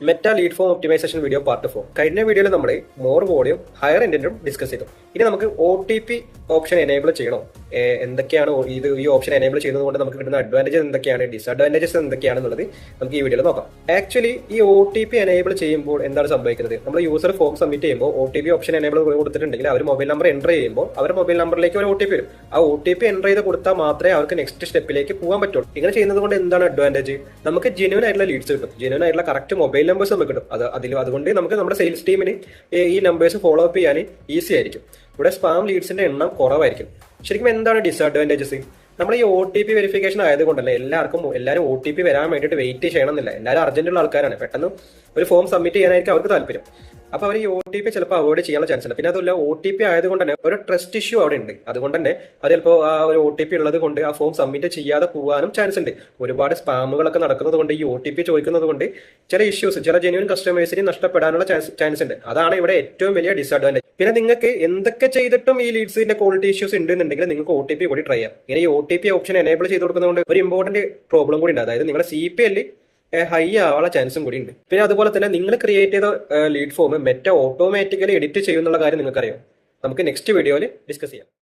Meta lead form optimization video part 4. കഴിഞ്ഞ വീഡിയോയിൽ നമ്മൾ മോർ വോളിയം ഹയർ ഇൻറ്റൻറ്റും ഡിസ്കസ് ചെയ്തു. ഇനി നമുക്ക് OTP ഓപ്ഷൻ എനേബിൾ ചെയ്യണോ, എന്തൊക്കെയാണ് ഈ ഓപ്ഷൻ എനേബിൾ ചെയ്യുന്നത് കൊണ്ട് നമുക്ക് കിട്ടുന്ന അഡ്വാൻറ്റേജസ് എന്തൊക്കെയാണ്, ഡിസഡ്വാൻറ്റേജസ് എന്തൊക്കെയാണെന്നുള്ളത് നമുക്ക് ഈ വീഡിയോയിൽ നോക്കാം. ആക്ച്വലി ഈ OTP എനേബിൾ ചെയ്യുമ്പോൾ എന്താണ് സംഭവിക്കുന്നത്? നമ്മൾ യൂസർ ഫോം സബ്മിറ്റ് ചെയ്യുമ്പോൾ OTP ഓപ്ഷൻ എനേബിൾ കൊടുത്തിട്ടുണ്ടെങ്കിൽ അവർ മൊബൈൽ നമ്പർ എൻ്റർ ചെയ്യുമ്പോൾ അവർ മൊബൈൽ നമ്പറിലേക്ക് ഒരു OTP വരും. ആ OTP എൻ്റർ ചെയ്ത് കൊടുത്താൽ മാത്രമേ അവർക്ക് നെക്സ്റ്റ് സ്റ്റെപ്പിലേക്ക് പോകാൻ പറ്റുള്ളൂ. ഇങ്ങനെ ചെയ്യുന്നത് കൊണ്ട് എന്താണ് അഡ്വാൻറ്റേജ്? നമുക്ക് ജെന്യൂൻ ആയിട്ടുള്ള ലീഡ്സ് കിട്ടും, ജെന്യൂൻ ആയിട്ടുള്ള കറക്റ്റ് മൊബൈൽ നമ്പേഴ്സ് നമുക്ക് കിട്ടും. അതുകൊണ്ട് നമുക്ക് നമ്മുടെ സെയിൽസ് ടീമിന് ഈ നമ്പേഴ്സ് ഫോളോ അപ്പ് ചെയ്യാൻ ഈസി ആയിരിക്കും. ഇവിടെ സ്പാം ലീഡ്സിന്റെ എണ്ണം കുറവായിരിക്കും. ശരിക്കും എന്താണ് ഡിസഡ്വാൻറ്റേജസ്? നമ്മൾ ഈ OTP വെരിഫിക്കേഷൻ ആയതുകൊണ്ടല്ലേ എല്ലാവരും OTP വരാൻ വേണ്ടിയിട്ട് വെയിറ്റ് ചെയ്യണമെന്നില്ല. എല്ലാവരും അർജന്റുള്ള ആൾക്കാരാണ്, പെട്ടെന്ന് ഒരു ഫോം സബ്മിറ്റ് ചെയ്യാനായിരിക്കും അവർക്ക് താല്പര്യം. അപ്പൊ അവർ ഈ OTP ചിലപ്പോൾ അവോയ്ഡ് ചെയ്യാനുള്ള ചാൻസ് ഉണ്ട്. പിന്നെ അതുപോലെ OTP ആയതുകൊണ്ട് തന്നെ ഒരു ട്രസ്റ്റ് ഇഷ്യൂ അവിടെ ഉണ്ട്. അതുകൊണ്ട് തന്നെ അത് ചിലപ്പോൾ ആ ഒരു OTP ഉള്ളത് കൊണ്ട് ആ ഫോം സബ്മിറ്റ് ചെയ്യാതെ പോകാനും ചാൻസ് ഉണ്ട്. ഒരുപാട് സ്പാമുകളൊക്കെ നടക്കുന്നത് കൊണ്ട് ഈ OTP ചോദിക്കുന്നത് കൊണ്ട് ചില ഇഷ്യൂസ്, ചില ജെന്യൂൻ കസ്റ്റമേഴ്സിന് നഷ്ടപ്പെടാനുള്ള ചാൻസ് ഉണ്ട്. അതാണ് ഇവിടെ ഏറ്റവും വലിയ ഡിസഡ്വാൻറ്റേജ്. പിന്നെ നിങ്ങൾക്ക് എന്തൊക്കെ ചെയ്തിട്ടും ഈ ലീഡ്സിന്റെ ക്വാളിറ്റി ഇഷ്യൂസ് ഉണ്ടെന്നുണ്ടെങ്കിൽ നിങ്ങൾക്ക് OTP കൂടി ട്രൈ ചെയ്യാം. ഇങ്ങനെ ഈ OTP ഓപ്ഷൻ എനേബിൾ ചെയ്ത് കൊടുക്കുന്നതുകൊണ്ട് ഒരു ഇമ്പോർട്ടന്റ് പ്രോബ്ലം കൂടി ഉണ്ട്. അതായത് നിങ്ങളുടെ CPL ഹൈ ആവാനുള്ള ചാൻസും കൂടി ഉണ്ട്. പിന്നെ അതുപോലെ തന്നെ നിങ്ങൾ ക്രിയേറ്റ് ചെയ്ത lead form Meta automatically edit ചെയ്യുന്നുള്ള കാര്യം നിങ്ങൾക്കറിയാം. നമുക്ക് നെക്സ്റ്റ് വീഡിയോയിൽ ഡിസ്കസ് ചെയ്യാം.